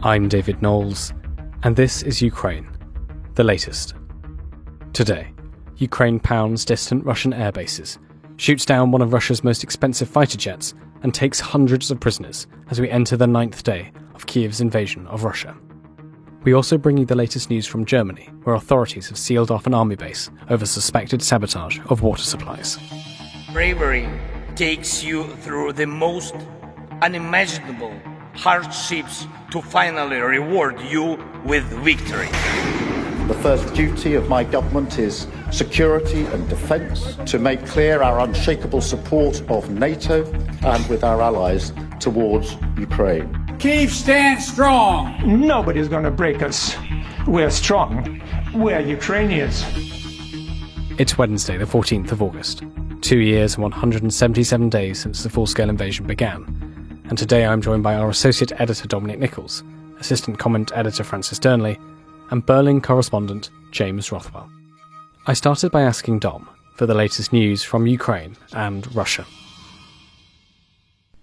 I'm David Knowles, and this is Ukraine, the latest. Today, Ukraine pounds distant Russian air bases, shoots down one of Russia's most expensive fighter jets, and takes hundreds of prisoners as we enter the 9th day of Kyiv's invasion of Russia. We also bring you the latest news from Germany, where authorities have sealed off an army base over suspected sabotage of water supplies. Bravery takes you through the most unimaginable hardships to finally reward you with victory. The first duty of my government is security and defence, to make clear our unshakable support of NATO and with our allies towards Ukraine. Kyiv stands strong. Nobody's going to break us. We're strong. We're Ukrainians. It's Wednesday, the 14th of August, 2 years and 177 days since the full-scale invasion began. And today I'm joined by our Associate Editor Dominic Nicholls, Assistant Comment Editor Francis Dearnley, and Berlin Correspondent James Rothwell. I started by asking Dom for the latest news from Ukraine and Russia.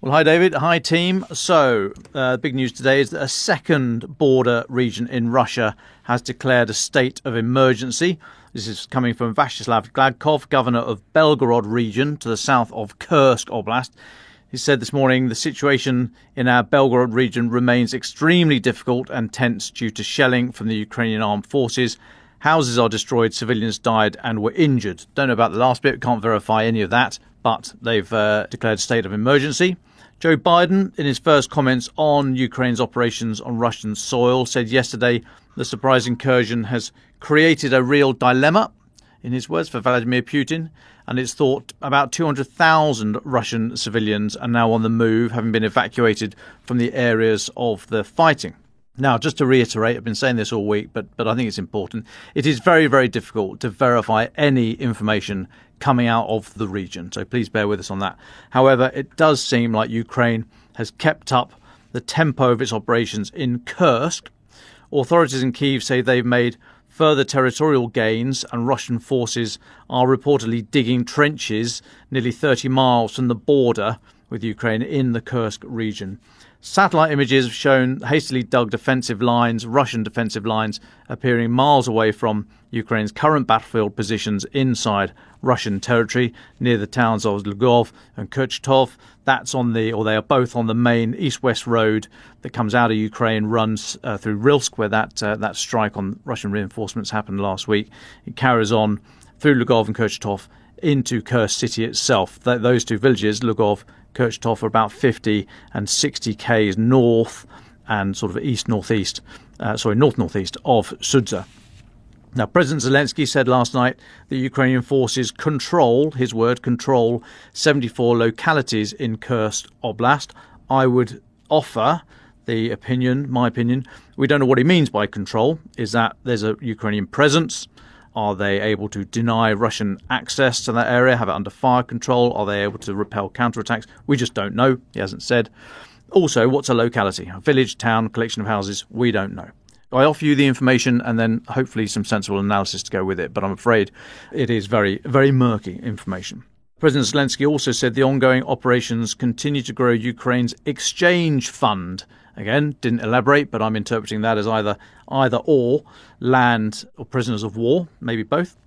Well, hi David, hi team. So, big news today is that a second border region in Russia has declared a state of emergency. This is coming from Vyacheslav Gladkov, governor of Belgorod region to the south of Kursk Oblast. He said this morning the situation in our Belgorod region remains extremely difficult and tense due to shelling from the Ukrainian armed forces. Houses are destroyed, civilians died and were injured. Don't know about the last bit, can't verify any of that, but they've declared a state of emergency. Joe Biden, in his first comments on Ukraine's operations on Russian soil, said yesterday the surprise incursion has created a real dilemma, in his words, for Vladimir Putin. And it's thought about 200,000 Russian civilians are now on the move, having been evacuated from the areas of the fighting. Now, just to reiterate, I've been saying this all week, but I think it's important. It is very, very difficult to verify any information coming out of the region. So please bear with us on that. However, it does seem like Ukraine has kept up the tempo of its operations in Kursk. Authorities in Kyiv say they've made further territorial gains, and Russian forces are reportedly digging trenches nearly 30 miles from the border with Ukraine in the Kursk region. Satellite images have shown hastily dug defensive lines, Russian defensive lines, appearing miles away from Ukraine's current battlefield positions inside Russian territory near the towns of Lvov and Kurchatov. They are both on the main east-west road that comes out of Ukraine, runs through Rilsk, where that strike on Russian reinforcements happened last week. It carries on through Lvov and Kurchatov into Kursk city itself. Those two villages, Lvov, Kurchatov, are about 50 and 60 k's north and sort of north-northeast of Sudza. Now, President Zelensky said last night that Ukrainian forces control 74 localities in Kursk Oblast. I would offer my opinion, we don't know what he means by control. Is that there's a Ukrainian presence? Are they able to deny Russian access to that area, have it under fire control? Are they able to repel counterattacks? We just don't know. He hasn't said. Also, what's a locality? A village, town, collection of houses? We don't know. I offer you the information and then hopefully some sensible analysis to go with it, but I'm afraid it is very, very murky information. President Zelensky also said the ongoing operations continue to grow Ukraine's exchange fund. Again, didn't elaborate, but I'm interpreting that as either or, land or prisoners of war, maybe both.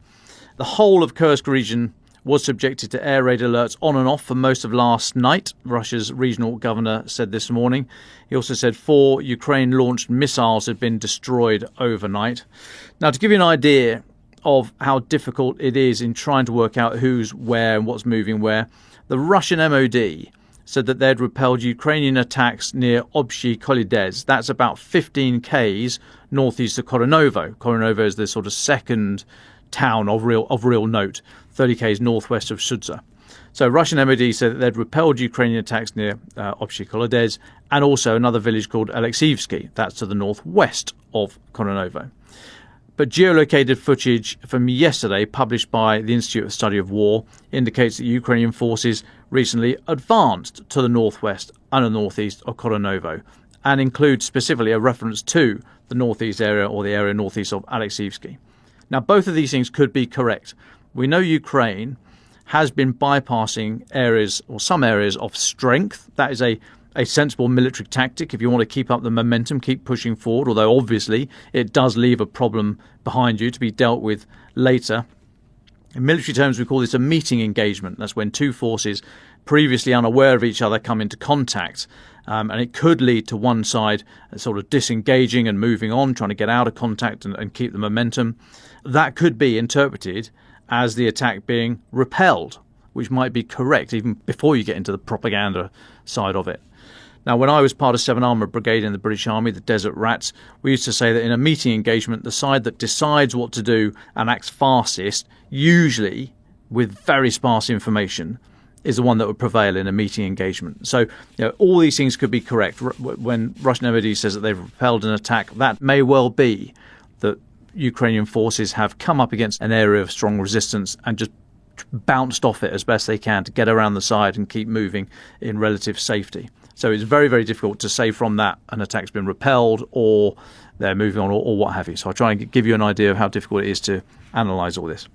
The whole of Kursk region was subjected to air raid alerts on and off for most of last night, Russia's regional governor said this morning. He also said 4 Ukraine-launched missiles had been destroyed overnight. Now, to give you an idea of how difficult it is in trying to work out who's where and what's moving where, the Russian MOD said that they'd repelled Ukrainian attacks near Obshy Kolodez. That's about 15 k's northeast of Koronovo. Koronovo is the sort of second town of real note, 30 k's northwest of Sudza. So Russian MOD said that they'd repelled Ukrainian attacks near Obshy Kolodez and also another village called Alexievsky. That's to the northwest of Koronovo. But geolocated footage from yesterday, published by the Institute of Study of War, indicates that Ukrainian forces recently advanced to the northwest and the northeast of Koronovo, and includes specifically a reference to the northeast area or the area northeast of Alexievsky. Now, both of these things could be correct. We know Ukraine has been bypassing areas or some areas of strength. That is a a sensible military tactic if you want to keep up the momentum, keep pushing forward, although obviously it does leave a problem behind you to be dealt with later. In military terms, we call this a meeting engagement. That's when two forces previously unaware of each other come into contact. And it could lead to one side sort of disengaging and moving on, trying to get out of contact and keep the momentum. That could be interpreted as the attack being repelled, which might be correct even before you get into the propaganda side of it. Now, when I was part of 7 Armoured Brigade in the British Army, the Desert Rats, we used to say that in a meeting engagement, the side that decides what to do and acts fastest, usually with very sparse information, is the one that would prevail in a meeting engagement. So, all these things could be correct. When Russian MOD says that they've repelled an attack, that may well be that Ukrainian forces have come up against an area of strong resistance and just bounced off it as best they can to get around the side and keep moving in relative safety. So it's very, very difficult to say from that an attack's been repelled or they're moving on or what have you. So I'll try and give you an idea of how difficult it is to analyse all this.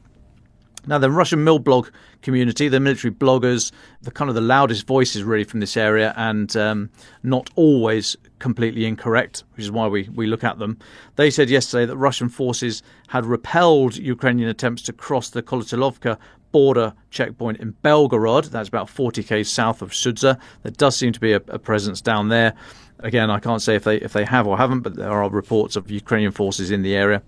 Now, the Russian Milblog community, the military bloggers, the kind of the loudest voices really from this area, and not always completely incorrect, which is why we look at them. They said yesterday that Russian forces had repelled Ukrainian attempts to cross the Kolatilovka border checkpoint in Belgorod. That's about 40 km south of Sudza. There does seem to be a presence down there. Again, I can't say if they have or haven't, but there are reports of Ukrainian forces in the area.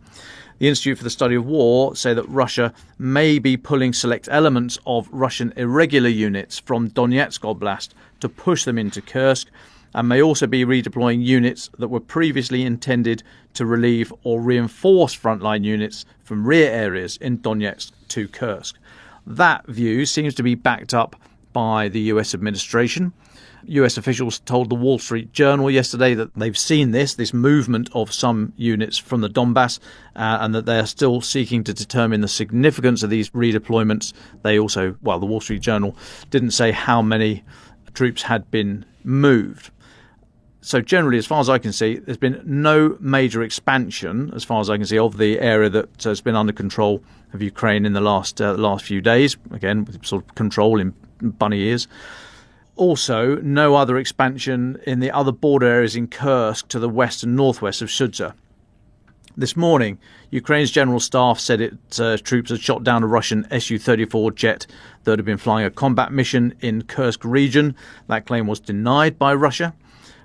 The Institute for the Study of War say that Russia may be pulling select elements of Russian irregular units from Donetsk Oblast to push them into Kursk, and may also be redeploying units that were previously intended to relieve or reinforce frontline units from rear areas in Donetsk to Kursk. That view seems to be backed up by the US administration. US officials told the Wall Street Journal yesterday that they've seen this movement of some units from the Donbass and that they are still seeking to determine the significance of these redeployments. They also, the Wall Street Journal didn't say how many troops had been moved. So generally, as far as I can see, there's been no major expansion, as far as I can see, of the area that has been under control of Ukraine in the last few days. Again, with sort of control in bunny ears. Also, no other expansion in the other border areas in Kursk to the west and northwest of Sudza. This morning, Ukraine's general staff said its troops had shot down a Russian Su-34 jet that had been flying a combat mission in Kursk region. That claim was denied by Russia.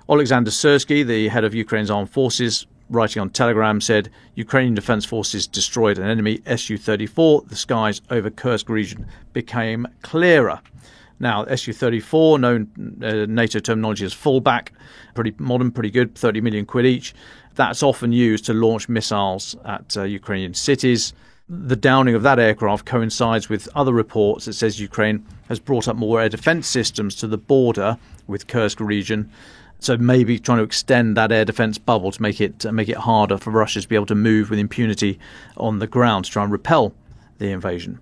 Alexander Syrsky, the head of Ukraine's armed forces, writing on Telegram, said Ukrainian defence forces destroyed an enemy Su-34. The skies over Kursk region became clearer. Now, Su-34, known NATO terminology as fallback, pretty modern, pretty good, 30 million quid each. That's often used to launch missiles at Ukrainian cities. The downing of that aircraft coincides with other reports that says Ukraine has brought up more air defence systems to the border with Kursk region. So maybe trying to extend that air defence bubble to make it harder for Russia to be able to move with impunity on the ground to try and repel the invasion.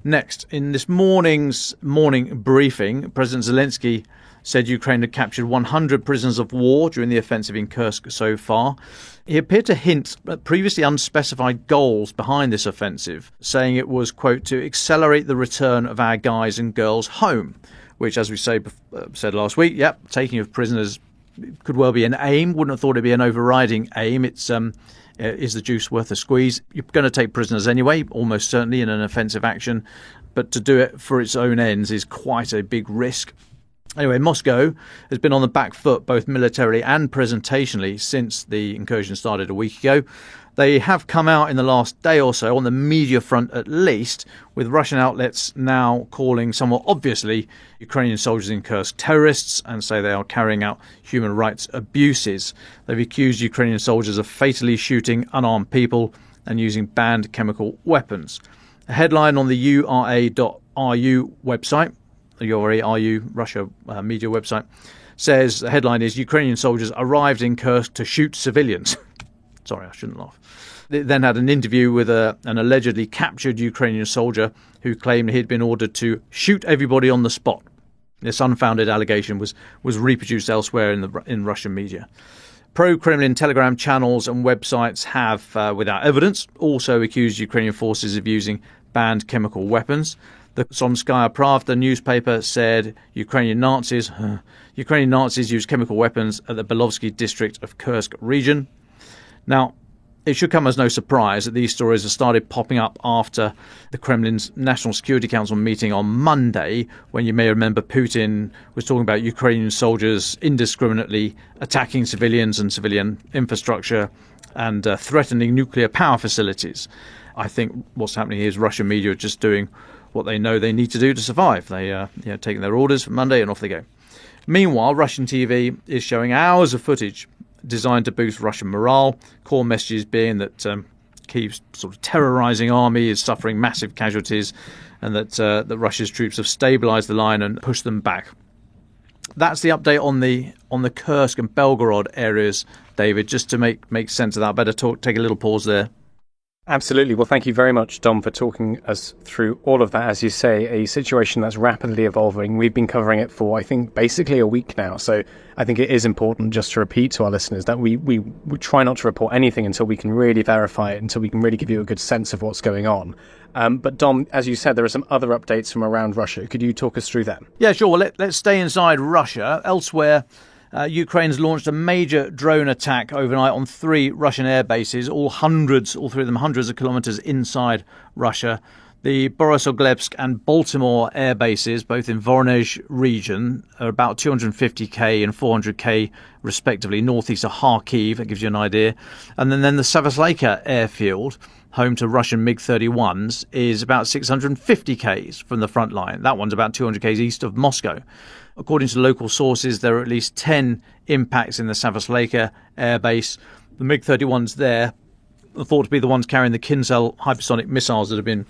Next, in this morning's morning briefing, President Zelensky said Ukraine had captured 100 prisoners of war during the offensive in Kursk so far. He appeared to hint at previously unspecified goals behind this offensive, saying it was, quote, to accelerate the return of our guys and girls home, which, as we said last week, taking of prisoners could well be an aim. Wouldn't have thought it'd be an overriding aim. It's is the juice worth a squeeze? You're going to take prisoners anyway, almost certainly in an offensive action, but to do it for its own ends is quite a big risk. Anyway, Moscow has been on the back foot both militarily and presentationally since the incursion started a week ago. They have come out in the last day or so, on the media front at least, with Russian outlets now calling somewhat obviously Ukrainian soldiers in Kursk terrorists and say they are carrying out human rights abuses. They've accused Ukrainian soldiers of fatally shooting unarmed people and using banned chemical weapons. A headline on the URA.ru website, the URA.ru Russia media website, says the headline is Ukrainian soldiers arrived in Kursk to shoot civilians. Sorry, I shouldn't laugh. They then had an interview with an allegedly captured Ukrainian soldier who claimed he'd been ordered to shoot everybody on the spot. This unfounded allegation was reproduced elsewhere in Russian media. Pro-Kremlin Telegram channels and websites have, without evidence, also accused Ukrainian forces of using banned chemical weapons. The Komsomolskaya Pravda newspaper said Ukrainian Nazis used chemical weapons at the Belovsky district of Kursk region. Now, it should come as no surprise that these stories have started popping up after the Kremlin's National Security Council meeting on Monday, when you may remember Putin was talking about Ukrainian soldiers indiscriminately attacking civilians and civilian infrastructure and threatening nuclear power facilities. I think what's happening here is Russian media are just doing what they know they need to do to survive. They taking their orders from Monday and off they go. Meanwhile, Russian TV is showing hours of footage designed to boost Russian morale, core messages being that Kyiv's sort of terrorising army is suffering massive casualties and that Russia's troops have stabilised the line and pushed them back. That's the update on the Kursk and Belgorod areas, David. Just to make sense of that, I better take a little pause there. Absolutely. Well, thank you very much, Dom, for talking us through all of that. As you say, a situation that's rapidly evolving. We've been covering it for, I think, basically a week now. So I think it is important just to repeat to our listeners that we try not to report anything until we can really verify it, until we can really give you a good sense of what's going on. But Dom, as you said, there are some other updates from around Russia. Could you talk us through them? Yeah, sure. Well, let's stay inside Russia. Elsewhere, Ukraine's launched a major drone attack overnight on 3 Russian air bases, all 3 of them hundreds of kilometres inside Russia. The Borisovglebsk and Baltimore air bases, both in Voronezh region, are about 250k and 400k respectively, northeast of Kyiv. That gives you an idea. And then the Savoslayka airfield, home to Russian MiG-31s, is about 650k's from the front line. That one's about 200k's east of Moscow. According to local sources, there are at least 10 impacts in the Savoslayka airbase. The MiG-31s there are thought to be the ones carrying the Kinzhal hypersonic missiles that have been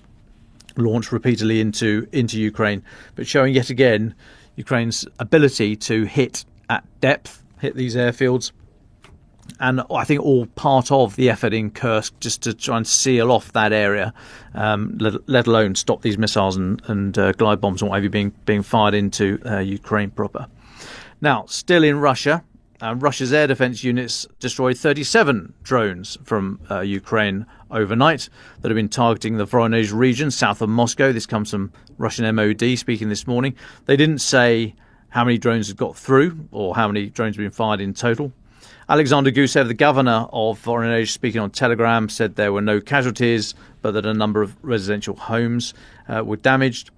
launched repeatedly into Ukraine, but showing yet again Ukraine's ability to hit at depth, hit these airfields. And I think all part of the effort in Kursk just to try and seal off that area, let alone stop these missiles and glide bombs and what have you being fired into Ukraine proper. Now, still in Russia, Russia's air defence units destroyed 37 drones from Ukraine overnight that have been targeting the Voronezh region south of Moscow. This comes from Russian MOD speaking this morning. They didn't say how many drones had got through or how many drones had been fired in total. Alexander Gusev, the governor of Voronezh, speaking on Telegraph, said there were no casualties, but that a number of residential homes were damaged.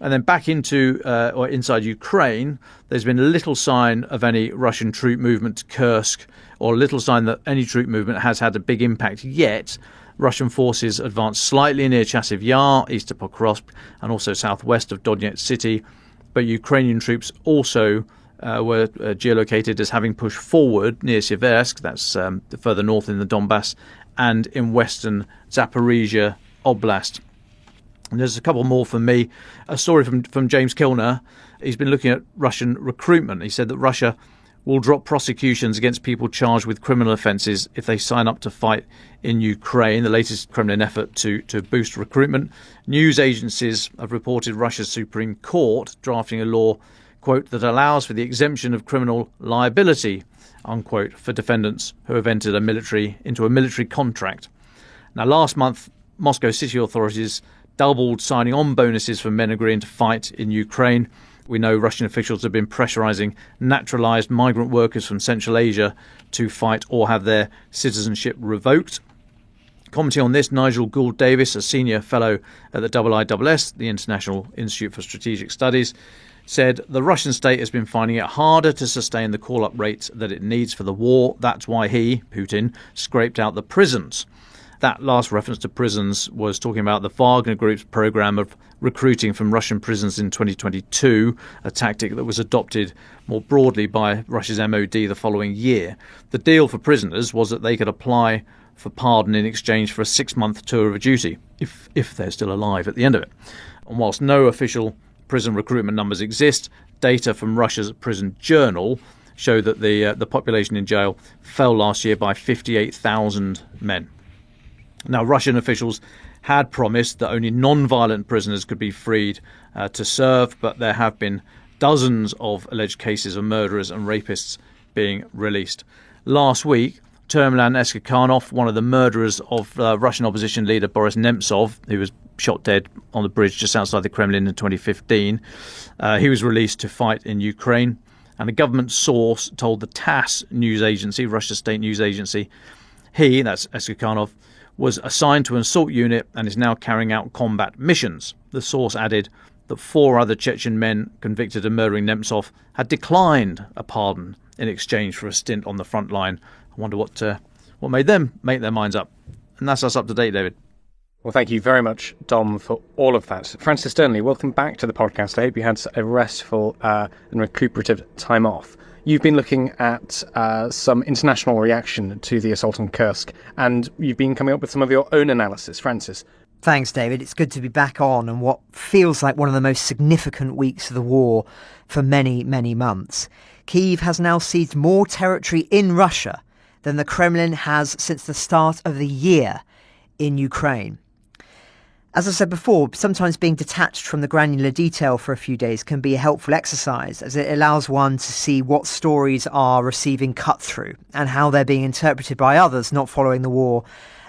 And then back inside Ukraine, there's been little sign of any Russian troop movement to Kursk, or little sign that any troop movement has had a big impact yet. Russian forces advanced slightly near Chasiv Yar, east of Pokrovsk, and also southwest of Donetsk city. But Ukrainian troops also were geolocated as having pushed forward near Siversk, that's further north in the Donbass, and in western Zaporizhia Oblast. And there's a couple more from me. A story from James Kilner. He's been looking at Russian recruitment. He said that Russia will drop prosecutions against people charged with criminal offences if they sign up to fight in Ukraine, the latest Kremlin effort to boost recruitment. News agencies have reported Russia's Supreme Court drafting a law, quote, that allows for the exemption of criminal liability, unquote, for defendants who have entered into a military contract. Now, last month, Moscow city authorities doubled signing on bonuses for men agreeing to fight in Ukraine. We know Russian officials have been pressurising naturalised migrant workers from Central Asia to fight or have their citizenship revoked. Commenting on this, Nigel Gould-Davis, a senior fellow at the IISS, the International Institute for Strategic Studies, said the Russian state has been finding it harder to sustain the call-up rates that it needs for the war. That's why he, Putin, scraped out the prisons. That last reference to prisons was talking about the Wagner Group's programme of recruiting from Russian prisons in 2022, a tactic that was adopted more broadly by Russia's MOD the following year. The deal for prisoners was that they could apply for pardon in exchange for a 6-month tour of duty, if they're still alive at the end of it. And whilst no official prison recruitment numbers exist, data from Russia's prison journal show that the population in jail fell last year by 58,000 men. Now, Russian officials had promised that only non-violent prisoners could be freed to serve, but there have been dozens of alleged cases of murderers and rapists being released. Last week, Termilan Eskakhanov, one of the murderers of Russian opposition leader Boris Nemtsov, who was shot dead on the bridge just outside the Kremlin in 2015. He was released to fight in Ukraine. And a government source told the TASS news agency, Russia's state news agency, he, that's Eskakhanov, was assigned to an assault unit and is now carrying out combat missions. The source added that 4 other Chechen men convicted of murdering Nemtsov had declined a pardon in exchange for a stint on the front line. I wonder what made them make their minds up. And that's us up to date, David. Well, thank you very much, Dom, for all of that. Francis Dearnley, welcome back to the podcast. I hope you had a restful and recuperative time off. You've been looking at some international reaction to the assault on Kursk, and you've been coming up with some of your own analysis. Francis. Thanks, David. It's good to be back on and what feels like one of the most significant weeks of the war for many, many months. Kyiv has now seized more territory in Russia than the Kremlin has since the start of the year in Ukraine. As I said before, sometimes being detached from the granular detail for a few days can be a helpful exercise, as it allows one to see what stories are receiving cut through and how they're being interpreted by others not following the war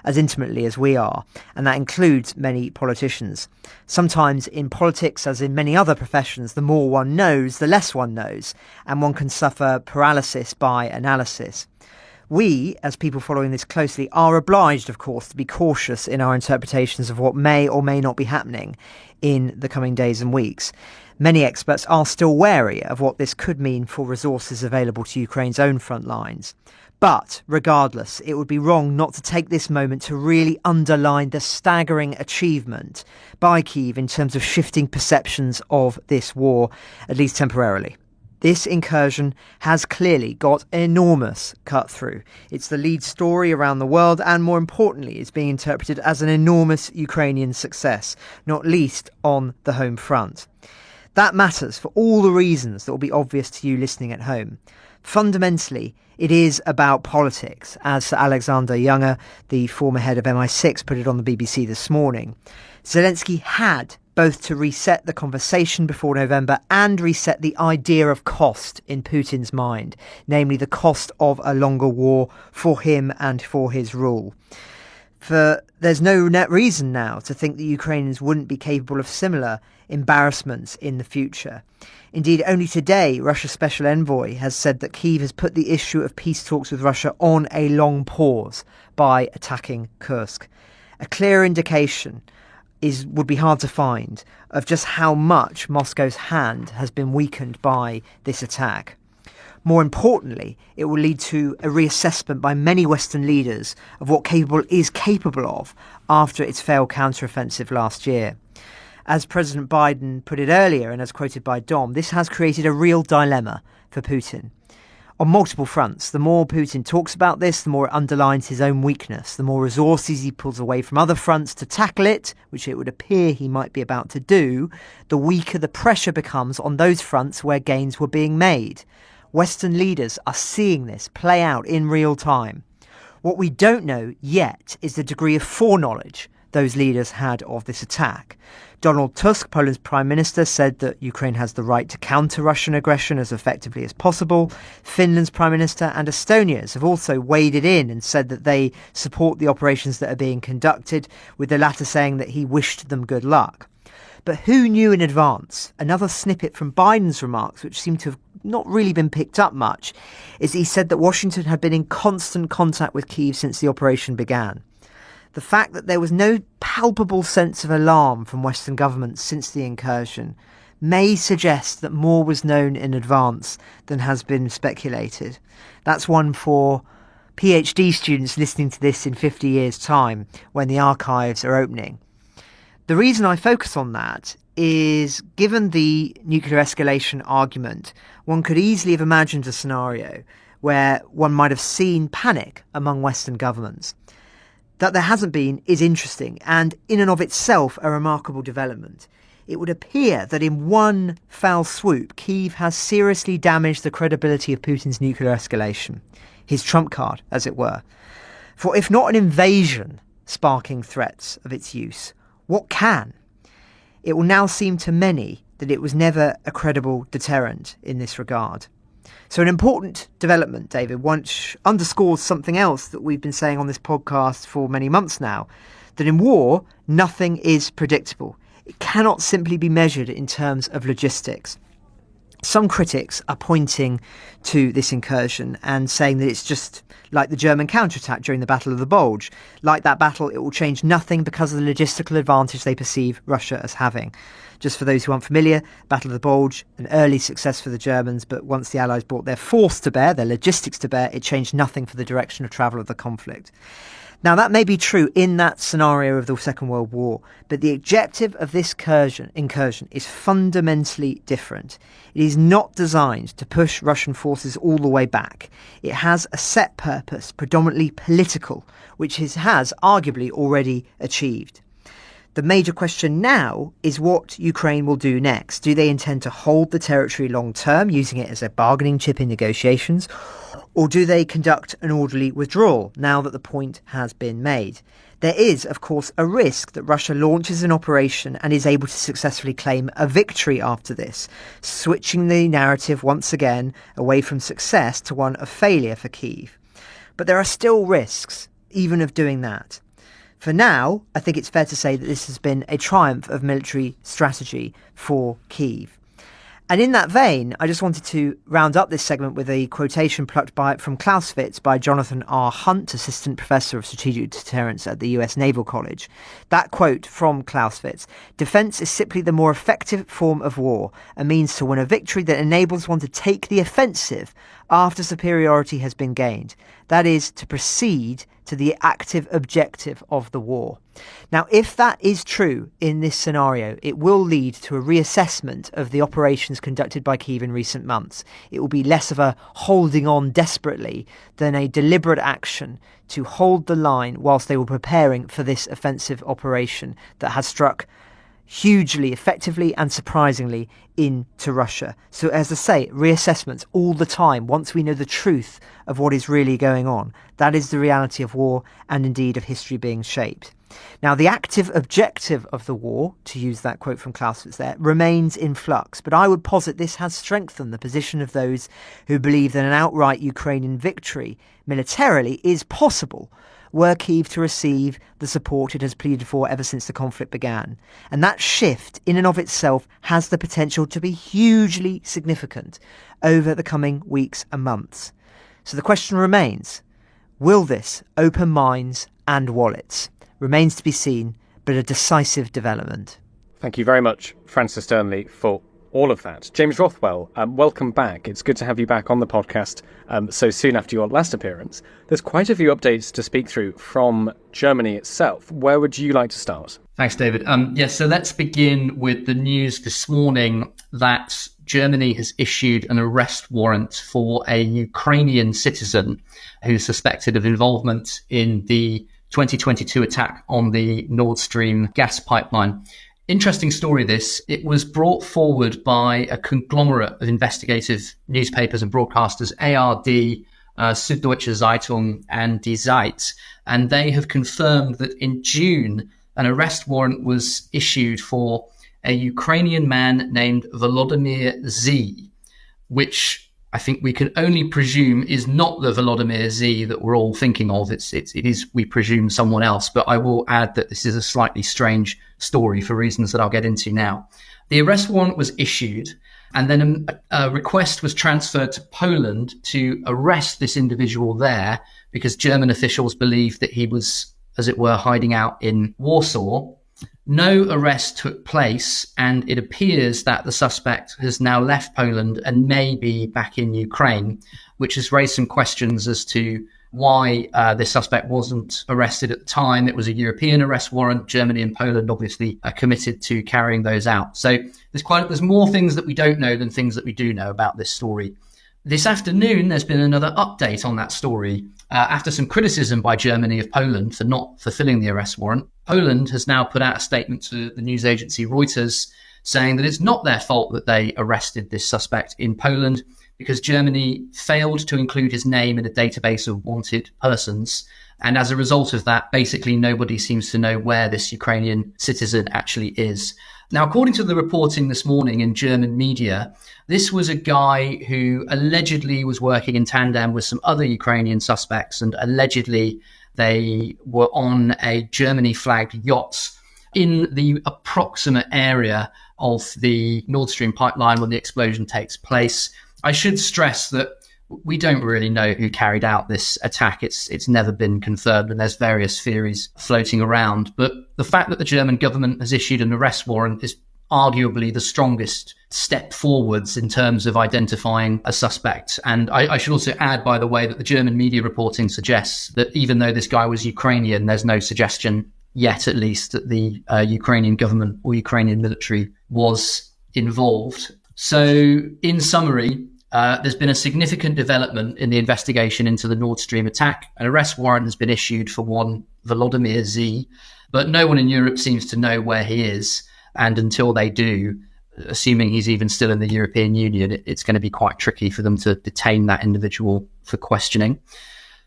as intimately as we are, and that includes many politicians. Sometimes in politics, as in many other professions, the more one knows, the less one knows, and one can suffer paralysis by analysis. We, as people following this closely, are obliged, of course, to be cautious in our interpretations of what may or may not be happening in the coming days and weeks. Many experts are still wary of what this could mean for resources available to Ukraine's own front lines. But regardless, it would be wrong not to take this moment to really underline the staggering achievement by Kyiv in terms of shifting perceptions of this war, at least temporarily. This incursion has clearly got enormous cut-through. It's the lead story around the world and, more importantly, is being interpreted as an enormous Ukrainian success, not least on the home front. That matters for all the reasons that will be obvious to you listening at home. Fundamentally, it is about politics, as Sir Alexander Younger, the former head of MI6, put it on the BBC this morning. Zelensky had both to reset the conversation before November and reset the idea of cost in Putin's mind, namely the cost of a longer war for him and for his rule. For there's no net reason now to think the Ukrainians wouldn't be capable of similar embarrassments in the future. Indeed, only today, Russia's special envoy has said that Kyiv has put the issue of peace talks with Russia on a long pause by attacking Kursk. A clear indication would be hard to find of just how much Moscow's hand has been weakened by this attack. More importantly, it will lead to a reassessment by many Western leaders of what is capable of after its failed counteroffensive last year. As President Biden put it earlier, and as quoted by Dom, this has created a real dilemma for Putin. On multiple fronts, the more Putin talks about this, the more it underlines his own weakness. The more resources he pulls away from other fronts to tackle it, which it would appear he might be about to do, the weaker the pressure becomes on those fronts where gains were being made. Western leaders are seeing this play out in real time. What we don't know yet is the degree of foreknowledge those leaders had of this attack. Donald Tusk, Poland's Prime Minister, said that Ukraine has the right to counter Russian aggression as effectively as possible. Finland's Prime Minister and Estonia's have also waded in and said that they support the operations that are being conducted, with the latter saying that he wished them good luck. But who knew in advance? Another snippet from Biden's remarks, which seemed to have not really been picked up much, is he said that Washington had been in constant contact with Kyiv since the operation began. The fact that there was no palpable sense of alarm from Western governments since the incursion may suggest that more was known in advance than has been speculated. That's one for PhD students listening to this in 50 years' time when the archives are opening. The reason I focus on that is, given the nuclear escalation argument, one could easily have imagined a scenario where one might have seen panic among Western governments. That there hasn't been is interesting and in and of itself a remarkable development. It would appear that in one foul swoop, Kyiv has seriously damaged the credibility of Putin's nuclear escalation, his trump card, as it were. For if not an invasion sparking threats of its use, what can? It will now seem to many that it was never a credible deterrent in this regard. So an important development, David, once underscores something else that we've been saying on this podcast for many months now, that in war, nothing is predictable. It cannot simply be measured in terms of logistics. Some critics are pointing to this incursion and saying that it's just like the German counterattack during the Battle of the Bulge. Like that battle, it will change nothing because of the logistical advantage they perceive Russia as having. Just for those who aren't familiar, Battle of the Bulge, an early success for the Germans, but once the Allies brought their force to bear, their logistics to bear, it changed nothing for the direction of travel of the conflict. Now, that may be true in that scenario of the Second World War, but the objective of this incursion is fundamentally different. It is not designed to push Russian forces all the way back. It has a set purpose, predominantly political, which it has arguably already achieved. The major question now is what Ukraine will do next. Do they intend to hold the territory long term, using it as a bargaining chip in negotiations, or do they conduct an orderly withdrawal now that the point has been made? There is, of course, a risk that Russia launches an operation and is able to successfully claim a victory after this, switching the narrative once again away from success to one of failure for Kyiv. But there are still risks, even of doing that. For now, I think it's fair to say that this has been a triumph of military strategy for Kyiv. And in that vein, I just wanted to round up this segment with a quotation plucked from Clausewitz by Jonathan R. Hunt, Assistant Professor of Strategic Deterrence at the US Naval College. That quote from Clausewitz: "Defence is simply the more effective form of war, a means to win a victory that enables one to take the offensive after superiority has been gained. That is, to proceed to the active objective of the war." Now, if that is true in this scenario, it will lead to a reassessment of the operations conducted by Kyiv in recent months. It will be less of a holding on desperately than a deliberate action to hold the line whilst they were preparing for this offensive operation that has struck hugely effectively and surprisingly into Russia. So, as I say, reassessments all the time once we know the truth of what is really going on. That is the reality of war and indeed of history being shaped. Now, the active objective of the war, to use that quote from Clausewitz there, remains in flux, but I would posit this has strengthened the position of those who believe that an outright Ukrainian victory militarily is possible were Kyiv to receive the support it has pleaded for ever since the conflict began. And that shift in and of itself has the potential to be hugely significant over the coming weeks and months. So the question remains, will this open minds and wallets? Remains to be seen, but a decisive development. Thank you very much, Francis Dearnley, for all of that. James Rothwell, welcome back. It's good to have you back on the podcast so soon after your last appearance. There's quite a few updates to speak through from Germany itself. Where would you like to start? Thanks, David. So let's begin with the news this morning that Germany has issued an arrest warrant for a Ukrainian citizen who's suspected of involvement in the 2022 attack on the Nord Stream gas pipeline. Interesting story, this. It was brought forward by a conglomerate of investigative newspapers and broadcasters, ARD, Süddeutsche Zeitung and Die Zeit, and they have confirmed that in June, an arrest warrant was issued for a Ukrainian man named Volodymyr Z, which I think we can only presume is not the Volodymyr Z that we're all thinking of. It is, we presume, someone else. But I will add that this is a slightly strange story for reasons that I'll get into now. The arrest warrant was issued, and then a request was transferred to Poland to arrest this individual there because German officials believed that he was, as it were, hiding out in Warsaw. No arrest took place, and it appears that the suspect has now left Poland and may be back in Ukraine, which has raised some questions as to why this suspect wasn't arrested at the time. It was a European arrest warrant. Germany and Poland obviously are committed to carrying those out. So there's more things that we don't know than things that we do know about this story. This afternoon, there's been another update on that story. After some criticism by Germany of Poland for not fulfilling the arrest warrant, Poland has now put out a statement to the news agency Reuters saying that it's not their fault that they arrested this suspect in Poland because Germany failed to include his name in a database of wanted persons. And as a result of that, basically nobody seems to know where this Ukrainian citizen actually is. Now, according to the reporting this morning in German media, this was a guy who allegedly was working in tandem with some other Ukrainian suspects, and allegedly they were on a Germany-flagged yacht in the approximate area of the Nord Stream pipeline when the explosion takes place. I should stress that we don't really know who carried out this attack. It's never been confirmed, and there's various theories floating around. But the fact that the German government has issued an arrest warrant is arguably the strongest step forwards in terms of identifying a suspect. And I should also add, by the way, that the German media reporting suggests that even though this guy was Ukrainian, there's no suggestion yet, at least, that the Ukrainian government or Ukrainian military was involved. So in summary, there's been a significant development in the investigation into the Nord Stream attack. An arrest warrant has been issued for one Volodymyr Z, but no one in Europe seems to know where he is. And until they do, assuming he's even still in the European Union, it's going to be quite tricky for them to detain that individual for questioning.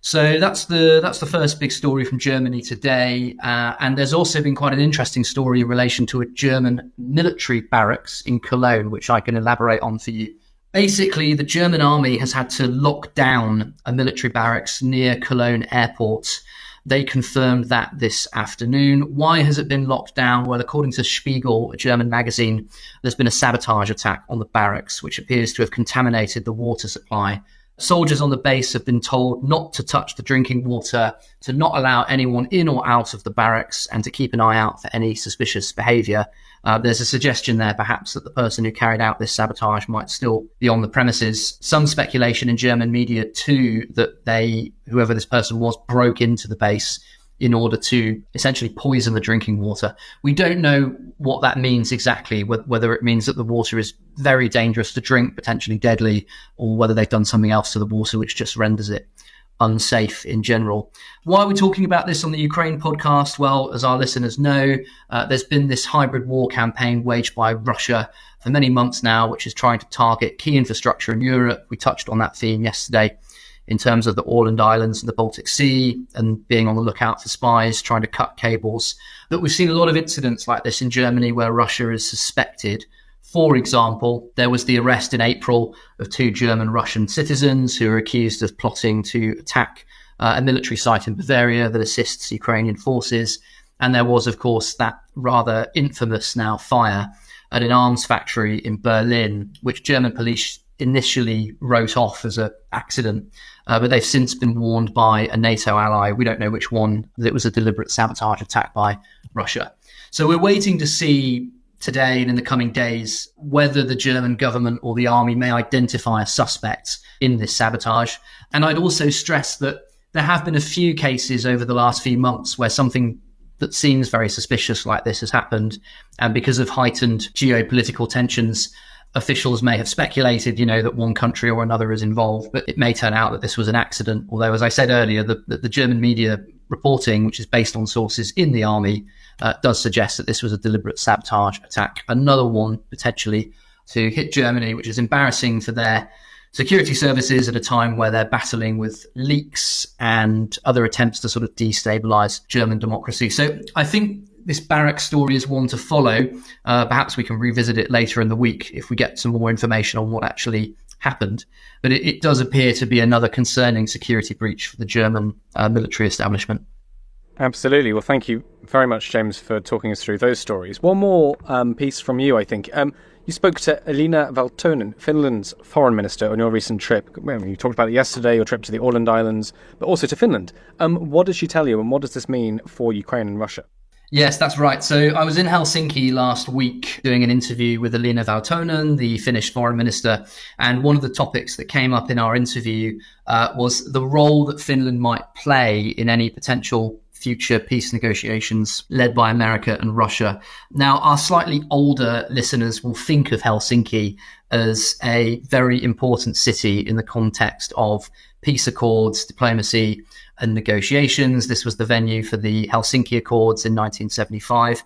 So that's the first big story from Germany today. And there's also been quite an interesting story in relation to a German military barracks in Cologne, which I can elaborate on for you. Basically, the German army has had to lock down a military barracks near Cologne airport. They confirmed that this afternoon. Why has it been locked down? Well, according to Spiegel, a German magazine, there's been a sabotage attack on the barracks, which appears to have contaminated the water supply. Soldiers on the base have been told not to touch the drinking water, to not allow anyone in or out of the barracks, and to keep an eye out for any suspicious behaviour. There's a suggestion there, perhaps, that the person who carried out this sabotage might still be on the premises. Some speculation in German media, too, that whoever this person was, broke into the base in order to essentially poison the drinking water. We don't know what that means exactly, whether it means that the water is very dangerous to drink, potentially deadly, or whether they've done something else to the water which just renders it unsafe in general. Why are we talking about this on the Ukraine podcast? Well, as our listeners know, there's been this hybrid war campaign waged by Russia for many months now, which is trying to target key infrastructure in Europe. We touched on that theme yesterday in terms of the Åland Islands and the Baltic Sea, and being on the lookout for spies trying to cut cables. But we've seen a lot of incidents like this in Germany where Russia is suspected. For example, there was the arrest in April of 2 German-Russian citizens who are accused of plotting to attack a military site in Bavaria that assists Ukrainian forces. And there was, of course, that rather infamous now fire at an arms factory in Berlin, which German police initially wrote off as an accident. But they've since been warned by a NATO ally, we don't know which one, that it was a deliberate sabotage attack by Russia. So we're waiting to see today and in the coming days whether the German government or the army may identify a suspect in this sabotage. And I'd also stress that there have been a few cases over the last few months where something that seems very suspicious like this has happened. And because of heightened geopolitical tensions, officials may have speculated, that one country or another is involved, but it may turn out that this was an accident. Although, as I said earlier, the German media reporting, which is based on sources in the army, does suggest that this was a deliberate sabotage attack. Another one potentially to hit Germany, which is embarrassing for their security services at a time where they're battling with leaks and other attempts to sort of destabilize German democracy. So I think this barracks story is one to follow. Perhaps we can revisit it later in the week if we get some more information on what actually happened. But it does appear to be another concerning security breach for the German military establishment. Absolutely. Well, thank you very much, James, for talking us through those stories. One more piece from you, I think. You spoke to Elina Valtonen, Finland's foreign minister, on your recent trip. You talked about it yesterday, your trip to the Åland Islands, but also to Finland. What did she tell you, and what does this mean for Ukraine and Russia? Yes, that's right. So I was in Helsinki last week doing an interview with Elina Valtonen, the Finnish foreign minister. And one of the topics that came up in our interview was the role that Finland might play in any potential future peace negotiations led by America and Russia. Now, our slightly older listeners will think of Helsinki as a very important city in the context of peace accords, diplomacy, and negotiations. This was the venue for the Helsinki Accords in 1975.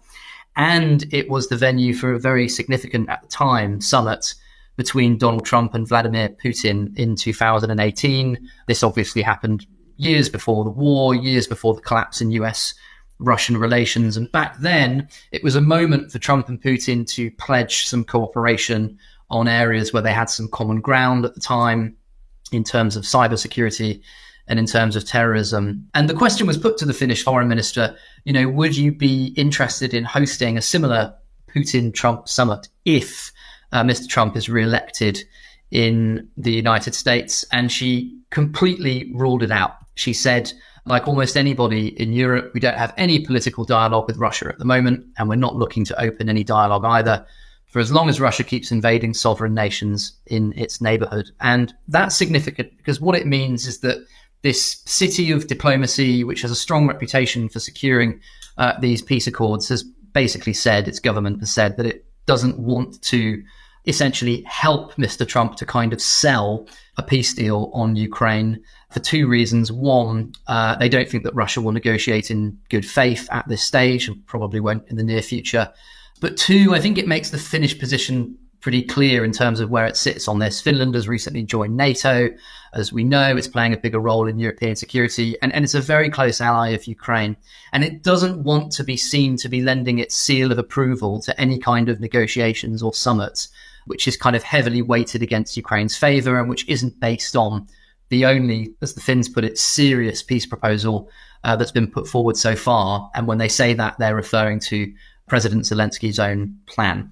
And it was the venue for a very significant, at the time, summit between Donald Trump and Vladimir Putin in 2018. This obviously happened years before the war, years before the collapse in US-Russian relations. And back then, it was a moment for Trump and Putin to pledge some cooperation on areas where they had some common ground at the time in terms of cybersecurity and in terms of terrorism. And the question was put to the Finnish foreign minister, would you be interested in hosting a similar Putin-Trump summit if Mr. Trump is re-elected in the United States? And she completely ruled it out. She said, like almost anybody in Europe, we don't have any political dialogue with Russia at the moment, and we're not looking to open any dialogue either for as long as Russia keeps invading sovereign nations in its neighborhood. And that's significant because what it means is that this city of diplomacy, which has a strong reputation for securing these peace accords, has basically said, its government has said, that it doesn't want to essentially help Mr. Trump to kind of sell a peace deal on Ukraine for two reasons. One, they don't think that Russia will negotiate in good faith at this stage and probably won't in the near future. But two, I think it makes the Finnish position pretty clear in terms of where it sits on this. Finland has recently joined NATO. As we know, it's playing a bigger role in European security, and it's a very close ally of Ukraine. And it doesn't want to be seen to be lending its seal of approval to any kind of negotiations or summits, which is kind of heavily weighted against Ukraine's favour and which isn't based on the only, as the Finns put it, serious peace proposal that's been put forward so far. And when they say that, they're referring to President Zelensky's own plan.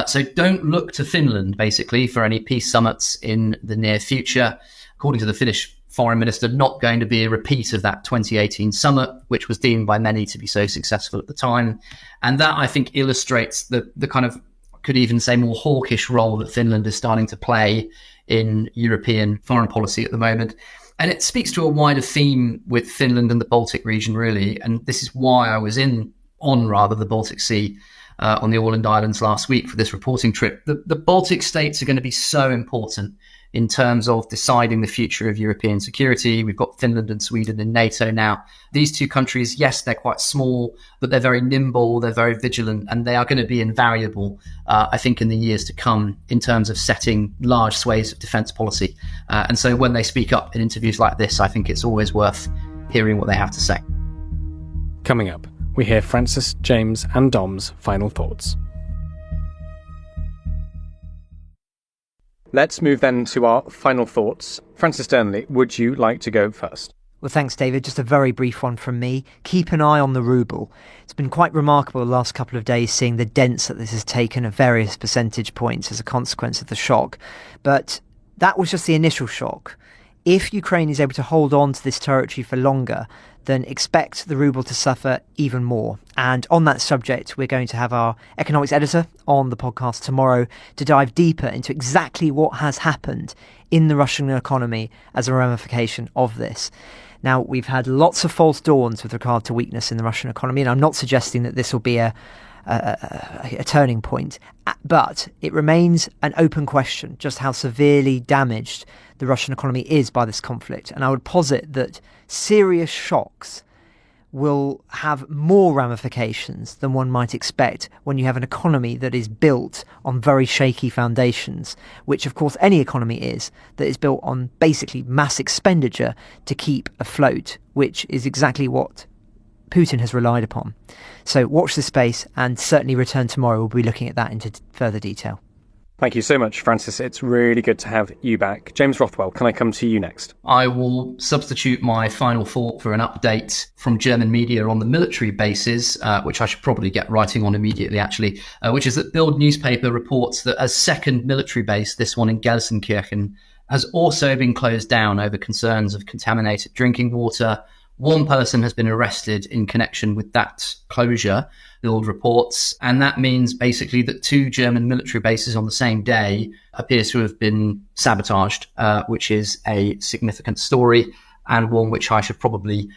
So don't look to Finland, basically, for any peace summits in the near future. According to the Finnish foreign minister, not going to be a repeat of that 2018 summit, which was deemed by many to be so successful at the time. And that, I think, illustrates the kind of, could even say, more hawkish role that Finland is starting to play in European foreign policy at the moment. And it speaks to a wider theme with Finland and the Baltic region, really. And this is why I was on the Baltic Sea on the Åland Islands last week for this reporting trip. The Baltic states are going to be so important in terms of deciding the future of European security. We've got Finland and Sweden in NATO now. These two countries, yes, they're quite small, but they're very nimble, they're very vigilant, and they are going to be invaluable, I think, in the years to come in terms of setting large swathes of defence policy. And so when they speak up in interviews like this, I think it's always worth hearing what they have to say. Coming up, we hear Francis, James and Dom's final thoughts. Let's move then to our final thoughts. Francis Dearnley, would you like to go first? Well, thanks, David. Just a very brief one from me. Keep an eye on the ruble. It's been quite remarkable the last couple of days seeing the dents that this has taken at various percentage points as a consequence of the shock. But that was just the initial shock. If Ukraine is able to hold on to this territory for longer, then expect the ruble to suffer even more. And on that subject, we're going to have our economics editor on the podcast tomorrow to dive deeper into exactly what has happened in the Russian economy as a ramification of this. Now, we've had lots of false dawns with regard to weakness in the Russian economy, and I'm not suggesting that this will be a turning point, but it remains an open question just how severely damaged the Russian economy is by this conflict. And I would posit that serious shocks will have more ramifications than one might expect when you have an economy that is built on very shaky foundations, which of course any economy is, that is built on basically mass expenditure to keep afloat, which is exactly what Putin has relied upon. So watch this space, and certainly return tomorrow. We'll be looking at that into further detail. Thank you so much, Francis. It's really good to have you back. James Rothwell, can I come to you next? I will substitute my final thought for an update from German media on the military bases, which I should probably get writing on immediately, actually, which is that Bild newspaper reports that a second military base, this one in Gelsenkirchen, has also been closed down over concerns of contaminated drinking water. One person has been arrested in connection with that closure, Bild reports, and that means basically that two German military bases on the same day appears to have been sabotaged, which is a significant story and one which I should probably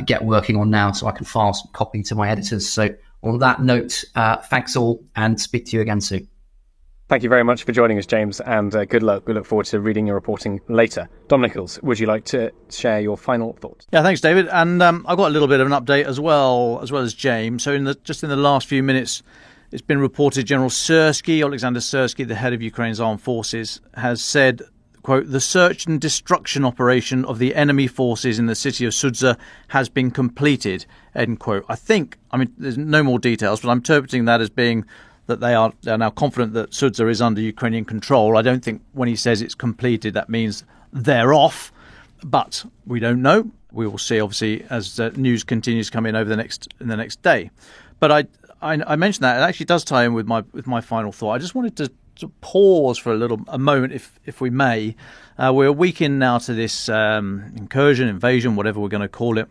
get working on now so I can file some copy to my editors. So on that note, thanks all, and speak to you again soon. Thank you very much for joining us, James, and good luck. We look forward to reading your reporting later. Dom Nicholls, would you like to share your final thoughts? Yeah, thanks, David. And I've got a little bit of an update as well as James. So in the last few minutes, It's been reported General Alexander Syrsky, the head of Ukraine's armed forces, has said, quote, "The search and destruction operation of the enemy forces in the city of Sudza has been completed," end quote. There's no more details, but I'm interpreting that as being that they are now confident that Sudza is under Ukrainian control. I don't think when he says it's completed, that means they're off, but we don't know. We will see, obviously, as news continues to come in over the next day. But I mentioned that it actually does tie in with my final thought. I just wanted to pause for a moment, if we may. We're a week in now to this invasion, whatever we're going to call it.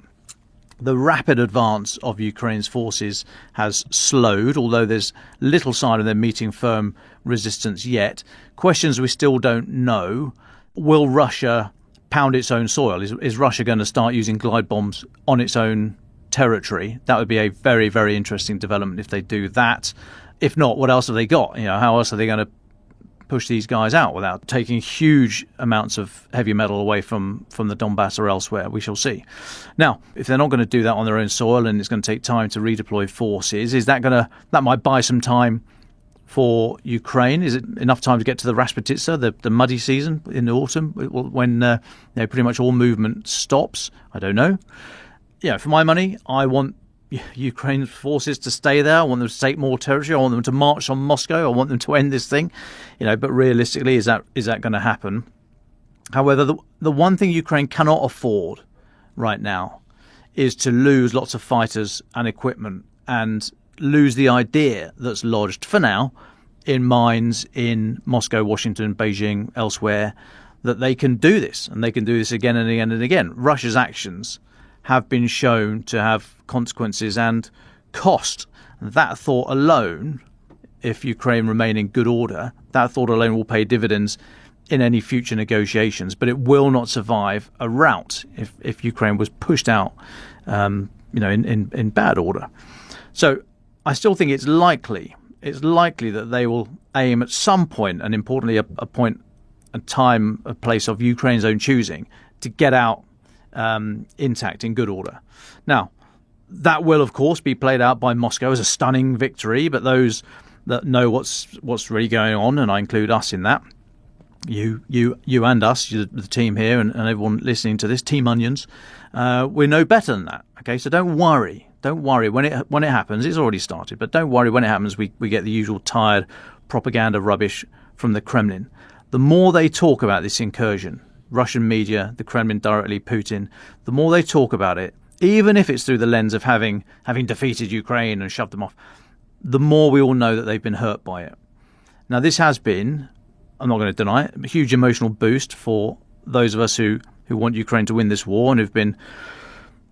The rapid advance of Ukraine's forces has slowed, although there's little sign of them meeting firm resistance yet. Questions we still don't know. Will Russia pound its own soil? Is Russia going to start using glide bombs on its own territory? That would be a very, very interesting development if they do that. If not, what else have they got? How else are they going to push these guys out without taking huge amounts of heavy metal away from the Donbass or elsewhere? We shall see. Now, if they're not going to do that on their own soil and it's going to take time to redeploy forces, that might buy some time for Ukraine? Is it enough time to get to the Rasputitsa, the muddy season in the autumn, when pretty much all movement stops? I don't know. For my money, I want Ukraine's forces to stay there. I want them to take more territory. I want them to march on Moscow. I want them to end this thing. But realistically, is that going to happen? However, the one thing Ukraine cannot afford right now is to lose lots of fighters and equipment and lose the idea that's lodged for now in minds in Moscow, Washington, Beijing, elsewhere, that they can do this, and they can do this again and again and again. Russia's actions have been shown to have consequences and cost. That thought alone, if Ukraine remain in good order, that thought alone will pay dividends in any future negotiations. But it will not survive a rout if Ukraine was pushed out, in bad order. So I still think it's likely that they will aim at some point, and importantly, a point, a time, a place of Ukraine's own choosing, to get out intact, in good order. Now, that will, of course, be played out by Moscow as a stunning victory, but those that know what's really going on, and I include us in that, you and us, the team here, and everyone listening to this, Team Onions, we know better than that. Okay, so don't worry when it happens. It's already started, but don't worry when it happens. We get the usual tired propaganda rubbish from the Kremlin. The more they talk about this incursion, Russian media, the Kremlin directly, Putin, the more they talk about it, even if it's through the lens of having defeated Ukraine and shoved them off, the more we all know that they've been hurt by it. Now, this has been, I'm not going to deny it, a huge emotional boost for those of us who want Ukraine to win this war and who've been,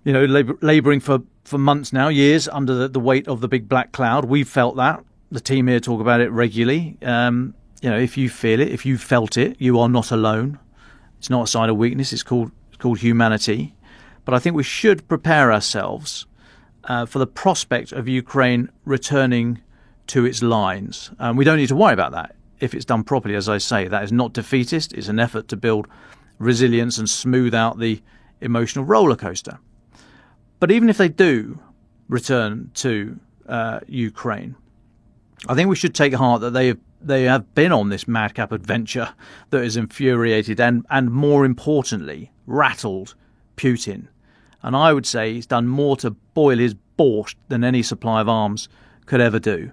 labouring for months now, years, under the weight of the big black cloud. We've felt that. The team here talk about it regularly. If you feel it, if you felt it, you are not alone. It's not a sign of weakness. It's called humanity. But I think we should prepare ourselves for the prospect of Ukraine returning to its lines. We don't need to worry about that if it's done properly. As I say, that is not defeatist. It's an effort to build resilience and smooth out the emotional roller coaster. But even if they do return to Ukraine, I think we should take heart that they have been on this madcap adventure that has infuriated and more importantly, rattled Putin. And I would say he's done more to boil his borscht than any supply of arms could ever do.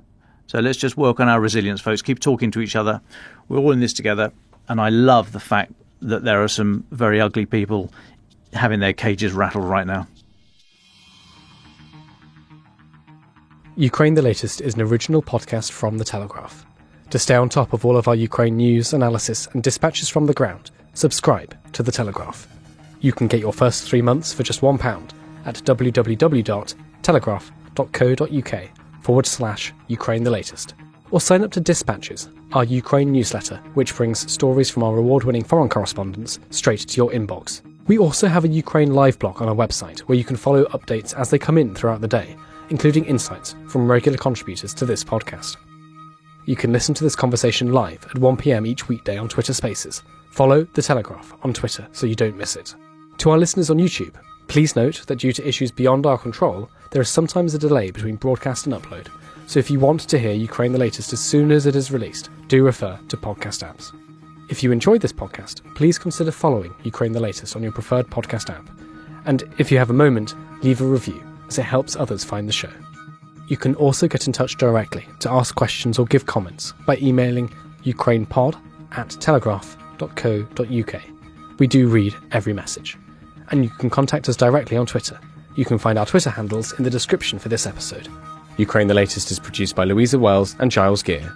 So let's just work on our resilience, folks. Keep talking to each other. We're all in this together. And I love the fact that there are some very ugly people having their cages rattled right now. Ukraine the Latest is an original podcast from The Telegraph. To stay on top of all of our Ukraine news, analysis and dispatches from the ground, subscribe to The Telegraph. You can get your first 3 months for just £1 at www.telegraph.co.uk/Ukraine the Latest. Or sign up to Dispatches, our Ukraine newsletter, which brings stories from our award-winning foreign correspondents straight to your inbox. We also have a Ukraine live blog on our website where you can follow updates as they come in throughout the day, including insights from regular contributors to this podcast. You can listen to this conversation live at 1 p.m. each weekday on Twitter Spaces. Follow The Telegraph on Twitter so you don't miss it. To our listeners on YouTube, please note that due to issues beyond our control, there is sometimes a delay between broadcast and upload, so if you want to hear Ukraine the Latest as soon as it is released, do refer to podcast apps. If you enjoyed this podcast, please consider following Ukraine the Latest on your preferred podcast app. And if you have a moment, leave a review, as it helps others find the show. You can also get in touch directly to ask questions or give comments by emailing ukrainepod@telegraph.co.uk. We do read every message. And you can contact us directly on Twitter. You can find our Twitter handles in the description for this episode. Ukraine the Latest is produced by Louisa Wells and Giles Gear.